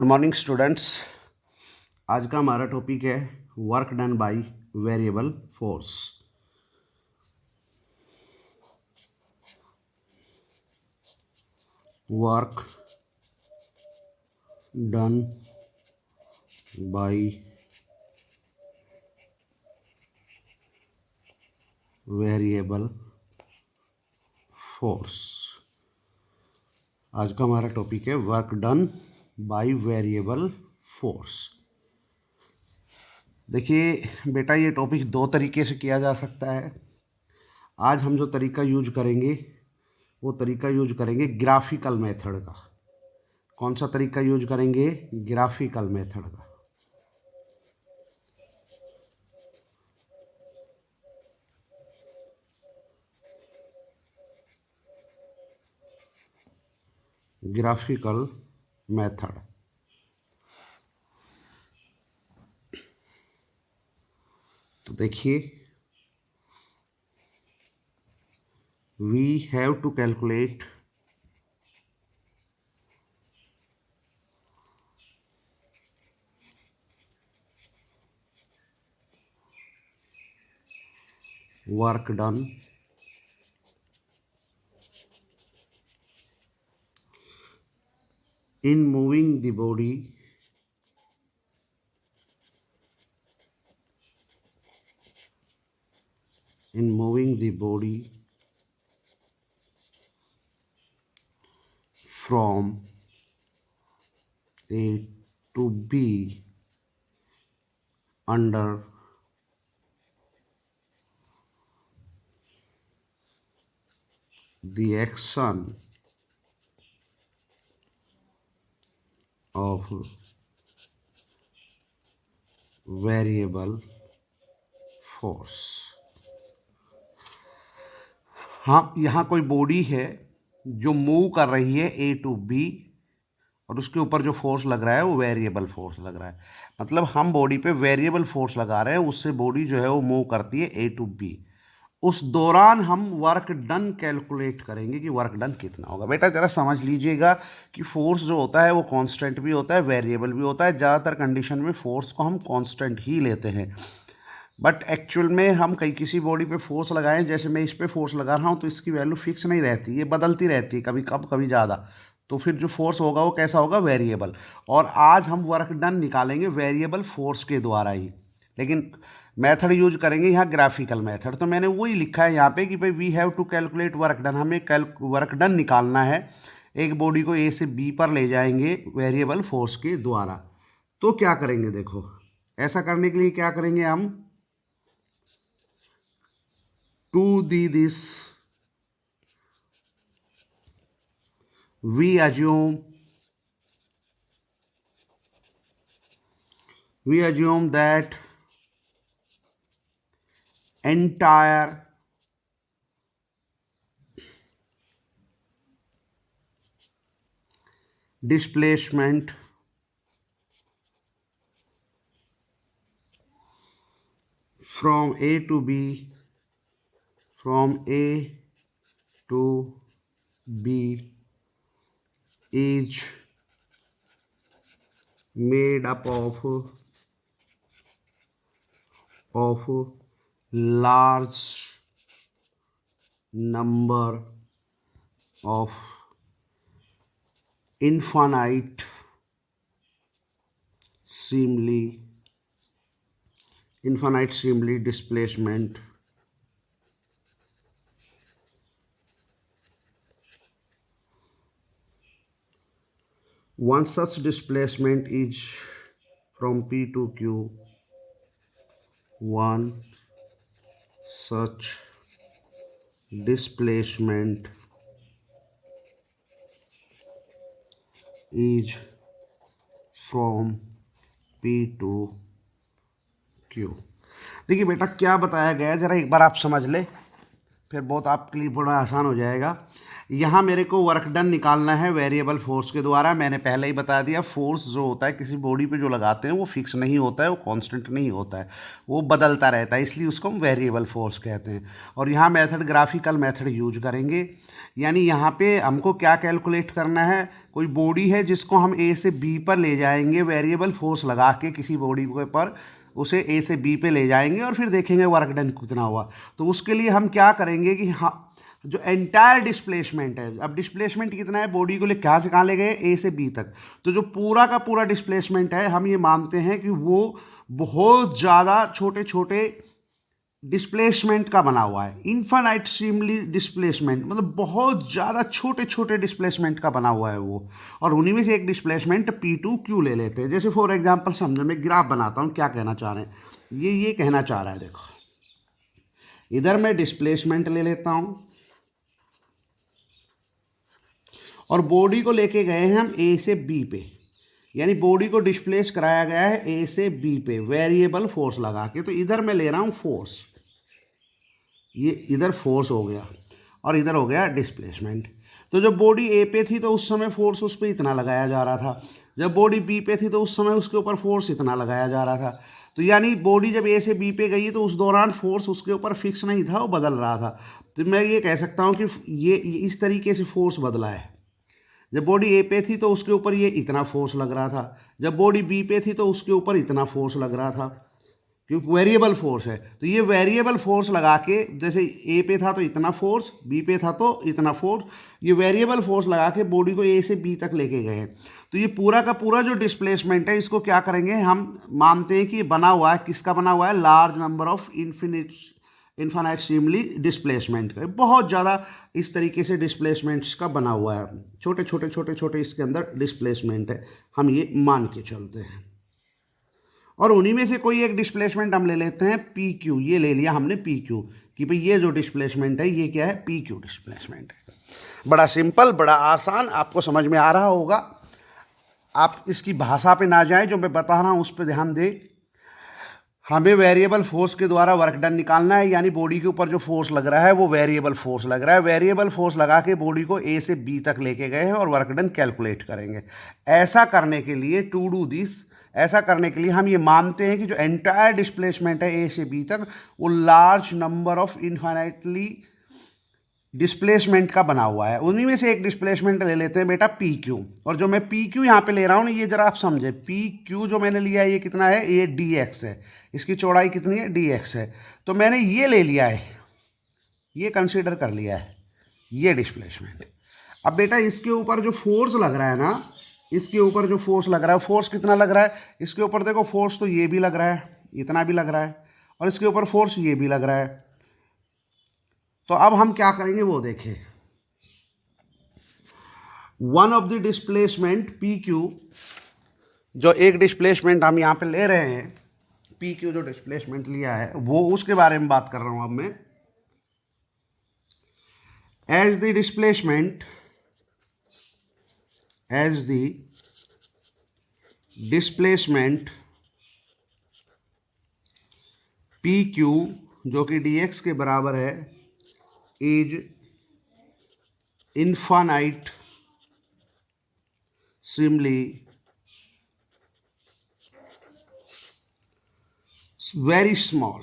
Good morning students. आज का हमारा टॉपिक है work done by variable force. Work done by variable force. आज का हमारा टॉपिक है work done by variable force. देखिए बेटा, ये टॉपिक दो तरीके से किया जा सकता है। आज हम जो तरीका यूज करेंगे वो तरीका यूज करेंगे ग्राफिकल मेथड का। कौन सा तरीका यूज करेंगे? ग्राफिकल मेथड का। Graphical method. तो देखिए, we have to calculate work done in moving the body from A to B under the action of variable force। हाँ, यहाँ कोई बॉडी है जो मूव कर रही है ए टू बी, और उसके ऊपर जो फोर्स लग रहा है वो वेरिएबल फोर्स लग रहा है। मतलब हम बॉडी पे वेरिएबल फोर्स लगा रहे हैं, उससे बॉडी जो है वो मूव करती है ए टू बी। उस दौरान हम वर्क डन कैलकुलेट करेंगे कि वर्क डन कितना होगा। बेटा जरा समझ लीजिएगा कि फोर्स जो होता है वो कांस्टेंट भी होता है, वेरिएबल भी होता है। ज़्यादातर कंडीशन में फोर्स को हम कांस्टेंट ही लेते हैं, बट एक्चुअल में हम किसी बॉडी पे फोर्स लगाएं, जैसे मैं इस पे फोर्स लगा रहा हूँ तो इसकी वैल्यू फिक्स नहीं रहती, ये बदलती रहती है, कभी कम कभी ज़्यादा। तो फिर जो फोर्स होगा वो कैसा होगा? वेरिएबल। और आज हम वर्क डन निकालेंगे वेरिएबल फोर्स के द्वारा ही, लेकिन मेथड यूज करेंगे यहाँ ग्राफिकल मेथड। तो मैंने वही लिखा है यहाँ पे कि भाई we have to calculate work done. हमें वर्क डन निकालना है। एक बॉडी को ए से बी पर ले जाएंगे वेरिएबल फोर्स के द्वारा। तो क्या करेंगे? देखो, ऐसा करने के लिए क्या करेंगे हम? To this we assume that entire displacement from A to B is made up of large number of infinite seemingly displacement one such displacement is from P to Q. One such displacement is from P to Q। देखिए बेटा, क्या बताया गया है जरा एक बार आप समझ ले, फिर बहुत आपके लिए बड़ा आसान हो जाएगा। यहाँ मेरे को वर्क डन निकालना है वेरिएबल फोर्स के द्वारा। मैंने पहले ही बता दिया, फोर्स जो होता है किसी बॉडी पे जो लगाते हैं वो फिक्स नहीं होता है, वो कांस्टेंट नहीं होता है, वो बदलता रहता है, इसलिए उसको हम वेरिएबल फोर्स कहते हैं। और यहाँ मेथड ग्राफिकल मेथड यूज करेंगे। यानी यहाँ पे हमको क्या कैलकुलेट करना है, कोई बॉडी है जिसको हम ए से बी पर ले जाएंगे वेरिएबल फोर्स लगा के, किसी बॉडी के पर उसे ए से बी पे ले जाएंगे और फिर देखेंगे वर्क डन कितना हुआ। तो उसके लिए हम क्या करेंगे कि हाँ, जो एंटायर डिस्प्लेसमेंट है, अब डिस्प्लेसमेंट कितना है, बॉडी को ले कहाँ से कहाँ ले गए, ए से बी तक, तो जो पूरा का पूरा डिस्प्लेसमेंट है हम ये मानते हैं कि वो बहुत ज़्यादा छोटे छोटे डिस्प्लेसमेंट का बना हुआ है। इन्फानाइट स्ट्रीमली डिस्प्लेसमेंट मतलब बहुत ज़्यादा छोटे छोटे डिस्प्लेसमेंट का बना हुआ है वो। और उन्हीं में से एक डिस्प्लेसमेंट P2Q ले लेते हैं। जैसे फॉर एग्जांपल समझो, मैं ग्राफ बनाता हूँ, क्या कहना चाह रहे हैं, ये कहना चाह रहा है, देखो इधर मैं डिस्प्लेसमेंट ले लेता हूँ और बॉडी को लेके गए हैं हम ए से बी पे, यानी बॉडी को डिस्प्लेस कराया गया है ए से बी पे वेरिएबल फोर्स लगा के। तो इधर मैं ले रहा हूँ फोर्स, ये इधर फोर्स हो गया और इधर हो गया डिस्प्लेसमेंट। तो जब बॉडी ए पे थी तो उस समय फोर्स उस पर इतना लगाया जा रहा था, जब बॉडी बी पे थी तो उस समय उसके ऊपर फोर्स इतना लगाया जा रहा था। तो यानी बॉडी जब ए से बी पे गई तो उस दौरान फोर्स उसके ऊपर फिक्स नहीं था, वो बदल रहा था। तो मैं ये कह सकता हूँ कि ये इस तरीके से फोर्स बदला है। जब बॉडी ए पे थी तो उसके ऊपर ये इतना फोर्स लग रहा था, जब बॉडी बी पे थी तो उसके ऊपर इतना फोर्स लग रहा था, क्योंकि वेरिएबल फोर्स है। तो ये वेरिएबल फोर्स लगा के, जैसे ए पे था तो इतना फोर्स, बी पे था तो इतना फोर्स, ये वेरिएबल फोर्स लगा के बॉडी को ए से बी तक लेके गए। तो ये पूरा का पूरा जो डिस्प्लेसमेंट है, इसको क्या करेंगे, हम मानते हैं कि ये बना हुआ है, किसका बना हुआ है, large number of infinitesimally displacement का। बहुत ज़्यादा इस तरीके से डिस्प्लेसमेंट्स का बना हुआ है, छोटे छोटे छोटे छोटे इसके अंदर डिस्प्लेसमेंट है, हम ये मान के चलते हैं। और उन्हीं में से कोई एक डिस्प्लेसमेंट हम ले लेते हैं PQ, ये ले लिया हमने PQ कि भाई ये जो डिस्प्लेसमेंट है ये क्या है, PQ डिस्प्लेसमेंट है। बड़ा सिंपल, बड़ा आसान, आपको समझ में आ रहा होगा। आप इसकी भाषा पे ना जाएं, जो मैं बता रहा हूँ उस पर ध्यान दें। हमें वेरिएबल फोर्स के द्वारा वर्क डन निकालना है, यानी बॉडी के ऊपर जो फोर्स लग रहा है वो वेरिएबल फोर्स लग रहा है। वेरिएबल फोर्स लगा के बॉडी को ए से बी तक लेके गए हैं और वर्क डन कैलकुलेट करेंगे। ऐसा करने के लिए टू डू दिस, ऐसा करने के लिए हम ये मानते हैं कि जो एंटायर डिस्प्लेसमेंट है ए से बी तक, वो large number of infinitely displacement का बना हुआ है। उन्हीं में से एक डिस्प्लेसमेंट ले लेते हैं बेटा PQ। और जो मैं PQ यहाँ पे ले रहा हूँ ना, ये जरा आप समझे, PQ जो मैंने लिया है ये कितना है, ये DX है, इसकी चौड़ाई कितनी है, DX है। तो मैंने ये ले लिया है, ये कंसीडर कर लिया है, ये डिस्प्लेसमेंट। अब बेटा इसके ऊपर जो फोर्स लग रहा है ना, इसके ऊपर जो फोर्स लग रहा है, फोर्स कितना लग रहा है, इसके ऊपर देखो फोर्स तो ये भी लग रहा है, इतना भी लग रहा है, और इसके ऊपर फोर्स ये भी लग रहा है। तो अब हम क्या करेंगे वो देखें। One of the displacement PQ, जो एक डिस्प्लेसमेंट हम यहाँ पे ले रहे हैं, PQ जो डिस्प्लेसमेंट लिया है वो, उसके बारे में बात कर रहा हूँ अब मैं। As the displacement, as the displacement PQ जो कि DX के बराबर है, is infinitesimally very small.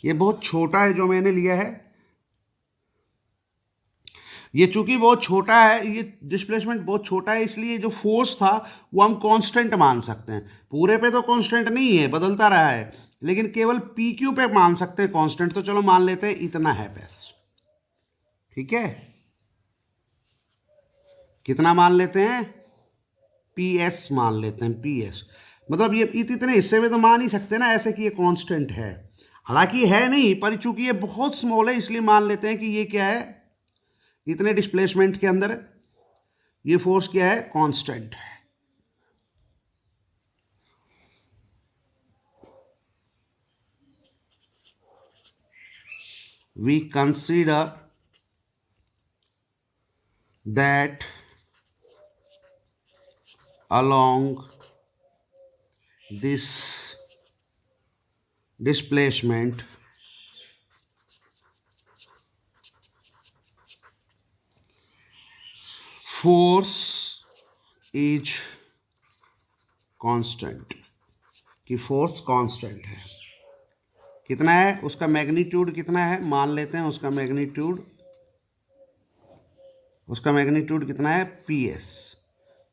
ये बहुत छोटा है जो मैंने लिया है, ये चूंकि बहुत छोटा है, ये डिस्प्लेसमेंट बहुत छोटा है, इसलिए जो फोर्स था वो हम कांस्टेंट मान सकते हैं। पूरे पे तो कांस्टेंट नहीं है, बदलता रहा है, लेकिन केवल PQ पे मान सकते हैं कांस्टेंट। तो चलो मान लेते हैं इतना है बस, ठीक है। कितना मान लेते हैं, PS मान लेते हैं, PS मतलब ये इतने हिस्से में तो मान ही सकते हैं ना ऐसे कि ये कांस्टेंट है। हालांकि है नहीं, पर चूंकि ये बहुत स्मॉल है इसलिए मान लेते हैं कि ये क्या है, इतने डिस्प्लेसमेंट के अंदर ये फोर्स क्या है, कांस्टेंट है। We consider that along this displacement force is constant, कि फोर्स कांस्टेंट है। कितना है उसका मैग्नीट्यूड, कितना है मान लेते हैं उसका मैग्नीट्यूड कितना है, पी एस।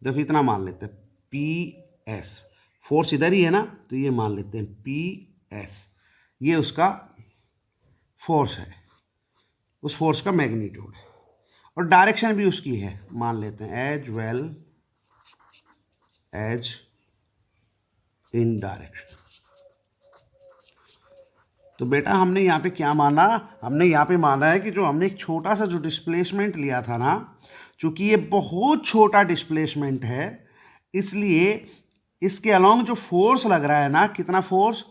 देखो इतना मान लेते हैं पी एस, फोर्स इधर ही है ना, तो ये मान लेते हैं पी एस, ये उसका फोर्स है, उस फोर्स का मैग्नीट्यूड है। और डायरेक्शन भी उसकी है, मान लेते हैं as well as in direction. तो बेटा हमने यहाँ पे क्या माना, हमने यहाँ पे माना है कि जो हमने एक छोटा सा जो डिस्प्लेसमेंट लिया था ना, चूंकि ये बहुत छोटा डिस्प्लेसमेंट है, इसलिए इसके अलोंग जो फोर्स लग रहा है ना, कितना फोर्स,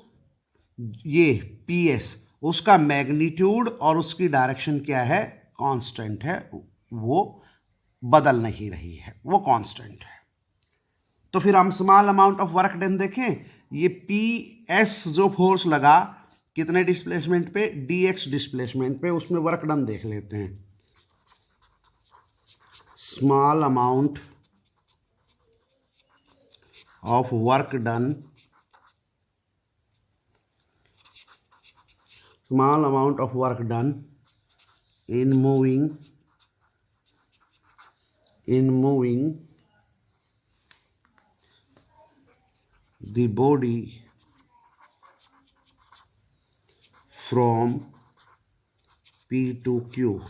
ये पी एस, उसका मैग्नीट्यूड और उसकी डायरेक्शन क्या है, कांस्टेंट है, वो बदल नहीं रही है, वो कांस्टेंट है। तो फिर हम small amount of work done देखें। ये पी एस जो फोर्स लगा कितने डिस्प्लेसमेंट पे, डी एक्स डिस्प्लेसमेंट पे, उसमें वर्क डन देख लेते हैं। Small amount of work done, small amount of work done in moving the body from P to Q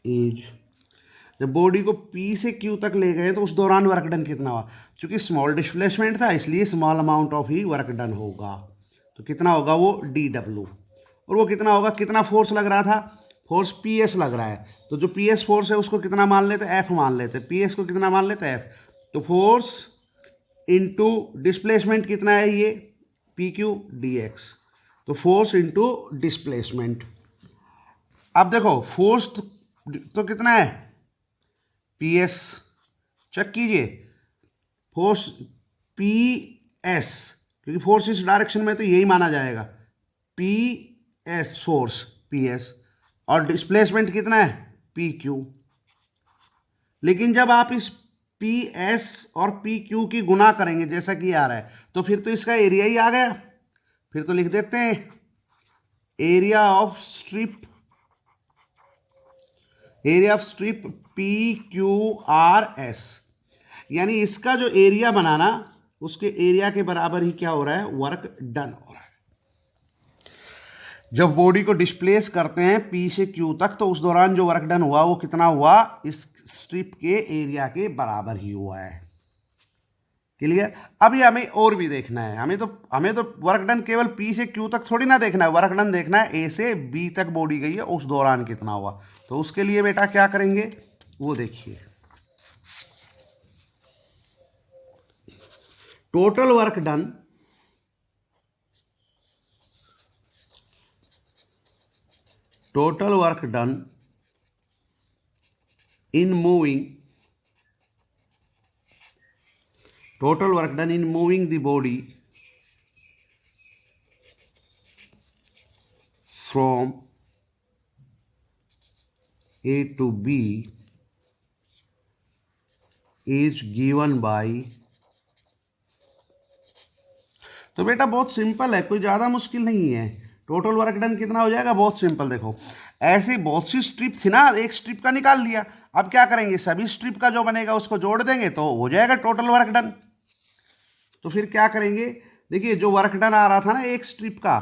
is, जब बॉडी को P से Q तक ले गए तो उस दौरान वर्क डन कितना हुआ। क्योंकि स्मॉल डिस्प्लेसमेंट था इसलिए small amount of he work done होगा। तो कितना होगा वो डी डब्ल्यू, और वो कितना होगा, कितना फोर्स लग रहा था, फोर्स पी एस लग रहा है। तो जो पी एस फोर्स है उसको कितना मान लेते, एफ मान लेते, पी एस को कितना मान लेते, एफ। तो फोर्स इंटू डिस्प्लेसमेंट कितना है, ये पी क्यू डी एक्स, तो फोर्स इंटू डिस्प्लेसमेंट। अब देखो फोर्स तो कितना है, पी एस, चेक कीजिए, फोर्स पी एस, क्योंकि फोर्स इस डायरेक्शन में तो यही माना जाएगा, P S force P S, और डिस्प्लेसमेंट कितना है, पी क्यू। लेकिन जब आप इस पी एस और पी क्यू की गुना करेंगे जैसा कि आ रहा है, तो फिर तो इसका एरिया ही आ गया। फिर तो लिख देते हैं area of strip P Q R S, यानी इसका जो एरिया बनाना, उसके एरिया के बराबर ही क्या हो रहा है, वर्क डन हो रहा है। जब बॉडी को डिस्प्लेस करते हैं पी से क्यू तक, तो उस दौरान जो वर्क डन हुआ वो कितना हुआ, इस स्ट्रिप के एरिया के बराबर ही हुआ है। क्लियर। अभी हमें और भी देखना है, हमें तो वर्क डन केवल पी से क्यू तक थोड़ी ना देखना है, वर्क डन देखना है ए से बी तक बॉडी गई है, उस दौरान कितना हुआ। तो उसके लिए बेटा क्या करेंगे वो देखिए, total work done in moving the body from A to B is given by, तो बेटा बहुत सिंपल है, कोई ज़्यादा मुश्किल नहीं है। टोटल वर्क डन कितना हो जाएगा, बहुत सिंपल। देखो ऐसे बहुत सी स्ट्रिप थी ना, एक स्ट्रिप का निकाल लिया, अब क्या करेंगे, सभी स्ट्रिप का जो बनेगा उसको जोड़ देंगे तो हो जाएगा टोटल वर्क डन। तो फिर क्या करेंगे, देखिए जो वर्क डन आ रहा था ना एक स्ट्रिप का,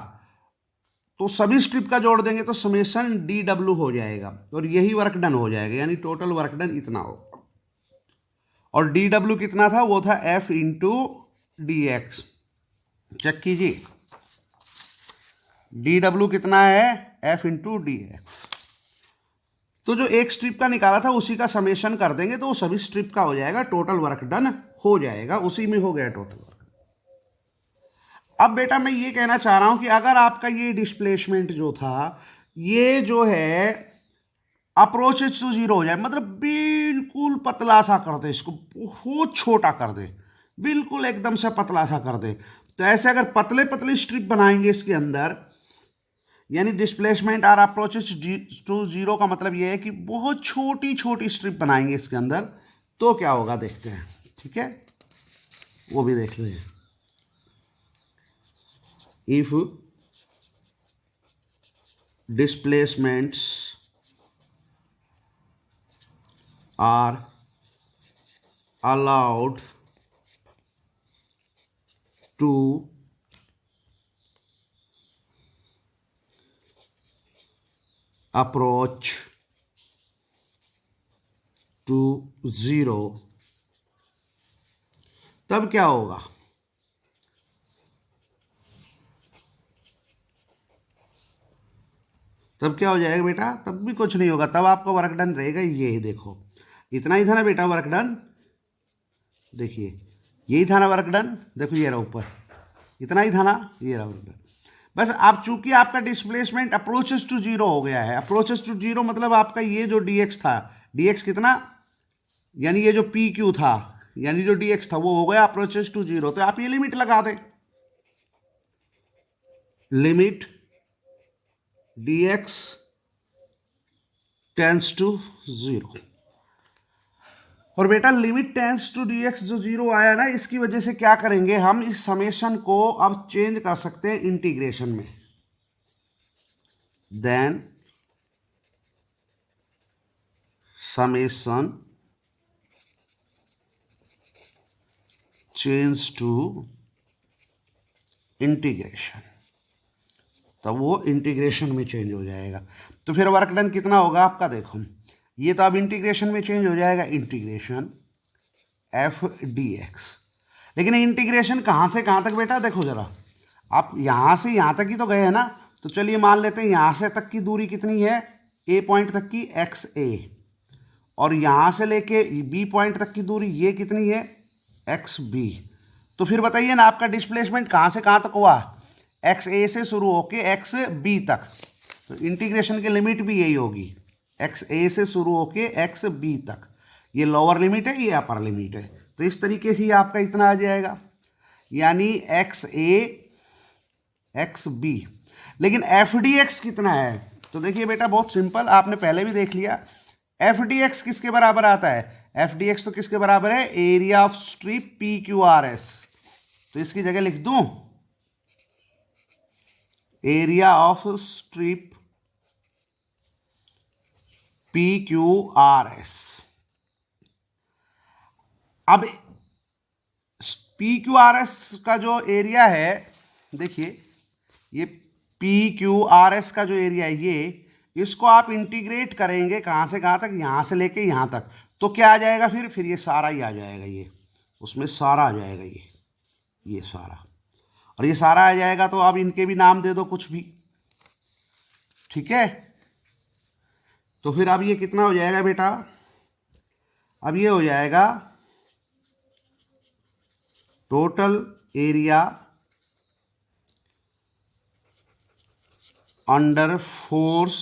तो सभी स्ट्रिप का जोड़ देंगे तो समेशन डी डब्ल्यू हो जाएगा, और यही वर्क डन हो जाएगा, यानी टोटल वर्क डन इतना हो। और डी डब्ल्यू कितना था, वो था F into D X. Check कीजिए डी डब्ल्यू कितना है, एफ इंटू डी एक्स। तो जो एक स्ट्रिप का निकाला था उसी का समेशन कर देंगे तो वो सभी स्ट्रिप का हो जाएगा, टोटल वर्क डन हो जाएगा, उसी में हो गया टोटल वर्क। अब बेटा मैं ये कहना चाह रहा हूं कि अगर आपका ये डिस्प्लेसमेंट जो था, ये जो है अप्रोचेज टू जीरो हो जाए, मतलब बिल्कुल पतला सा कर दे, इसको बहुत छोटा कर दे, बिल्कुल एकदम से पतला सा कर दे। तो ऐसे अगर पतले पतले स्ट्रिप बनाएंगे इसके अंदर, यानी displacement are approaches to zero का मतलब ये है कि बहुत छोटी छोटी स्ट्रिप बनाएंगे इसके अंदर, तो क्या होगा देखते हैं, ठीक है, वो भी देख लें। If displacements are allowed to approach to zero, तब क्या होगा? तब क्या हो जाएगा बेटा? तब भी कुछ नहीं होगा, तब आपका वर्क डन रहेगा ये, देखो इतना ही था ना बेटा वर्क डन, देखिए यही था ना वर्क डन, देखो ये रहा ऊपर, इतना ही था ना, ये रहा वर्क डन। बस अब चूंकि आपका डिस्प्लेसमेंट अप्रोचेस टू जीरो हो गया है, अप्रोचेस टू जीरो मतलब आपका ये जो dx था, dx कितना, यानी ये जो pq था, यानी जो dx था वो हो गया अप्रोचेस टू जीरो, तो आप ये लिमिट लगा दें, limit dx tends to zero. और बेटा लिमिट टेंस टू dx जो जीरो आया ना, इसकी वजह से क्या करेंगे हम, इस समेशन को अब चेंज कर सकते हैं इंटीग्रेशन में, then summation change to integration, तब वो इंटीग्रेशन में चेंज हो जाएगा। तो फिर वर्क डन कितना होगा आपका, देखो ये तो अब इंटीग्रेशन में चेंज हो जाएगा, इंटीग्रेशन एफ डी एक्स। लेकिन इंटीग्रेशन कहाँ से कहाँ तक बेटा, देखो जरा, आप यहाँ से यहाँ तक ही तो गए हैं ना, तो चलिए मान लेते हैं यहाँ से तक की दूरी कितनी है, ए पॉइंट तक की एक्स ए, और यहाँ से लेके बी पॉइंट तक की दूरी ये कितनी है, एक्स बी। तो फिर बताइए ना आपका डिस्प्लेसमेंट कहाँ से कहाँ तक हुआ, एक्स ए से शुरू होके एक्स बी तक, तो इंटीग्रेशन की लिमिट भी यही होगी, एक्स ए से शुरू होके एक्स बी तक, ये लोअर लिमिट है, ये अपर लिमिट है, तो इस तरीके से ही आपका इतना आ जाएगा, यानी एक्स ए एक्स बी। लेकिन एफ डी एक्स कितना है, तो देखिए बेटा बहुत सिंपल, आपने पहले भी देख लिया, एफ डी एक्स किसके बराबर आता है, एफ डी एक्स तो किसके बराबर है, area of strip P Q R S, तो इसकी जगह लिख दूं area of strip P Q R S. अब पी क्यू आर एस का जो एरिया है, देखिए ये पी क्यू आर एस का जो एरिया है ये, इसको आप इंटीग्रेट करेंगे कहाँ से कहाँ तक, यहाँ से लेके यहाँ तक, तो क्या आ जाएगा फिर ये सारा ही आ जाएगा, ये उसमें सारा आ जाएगा, ये सारा, और ये सारा आ जाएगा, तो आप इनके भी नाम दे दो कुछ भी, ठीक है। तो फिर अब ये कितना हो जाएगा बेटा, अब ये हो जाएगा total area under force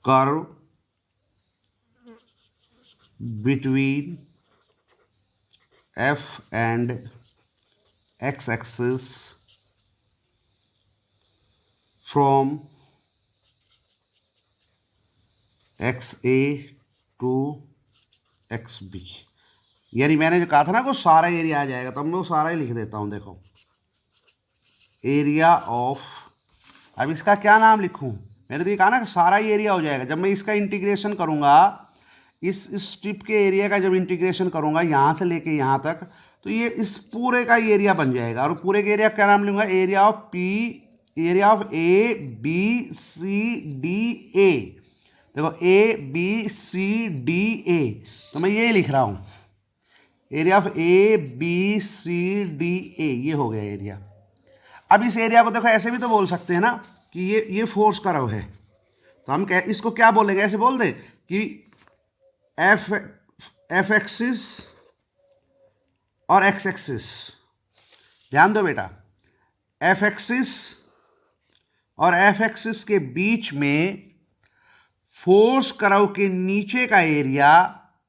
curve between F and X axis from X A to X B. यानी मैंने जो कहा था ना वो सारा एरिया आ जाएगा, तो मैं वो सारा ही लिख देता हूँ, देखो एरिया ऑफ, अब इसका क्या नाम लिखूँ, मैंने तो ये कहा ना कि सारा ही एरिया हो जाएगा, जब मैं इसका इंटीग्रेशन करूँगा, इस स्ट्रिप के एरिया का जब इंटीग्रेशन करूँगा यहाँ से लेके यहाँ तक, तो ये इस पूरे का ही एरिया बन जाएगा, और पूरे के एरिया का क्या नाम लूँगा, area of P, area of A B C D A, देखो ए बी सी डी ए, तो मैं ये लिख रहा हूँ area of A B C D A, ये हो गया एरिया। अब इस एरिया को देखो ऐसे भी तो बोल सकते हैं ना कि ये फोर्स कर्व है, तो हम इसको क्या बोलेंगे, ऐसे बोल दें कि एफ एक्सिस और एक्स एक्सिस, ध्यान दो बेटा, एफ एक्सिस और एफ एक्सिस के बीच में फोर्स कर्व के नीचे का एरिया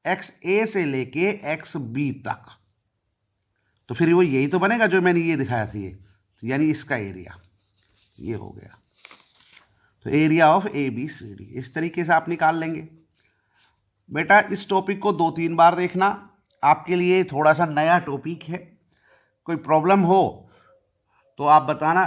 एक्स ए से लेके एक्स बी तक, तो फिर वो यही तो बनेगा जो मैंने ये दिखाया था, ये तो यानी इसका एरिया, ये हो गया। तो area of A B C D इस तरीके से आप निकाल लेंगे। बेटा इस टॉपिक को 2-3 बार देखना, आपके लिए थोड़ा सा नया टॉपिक है। कोई प्रॉब्लम हो तो आप बताना।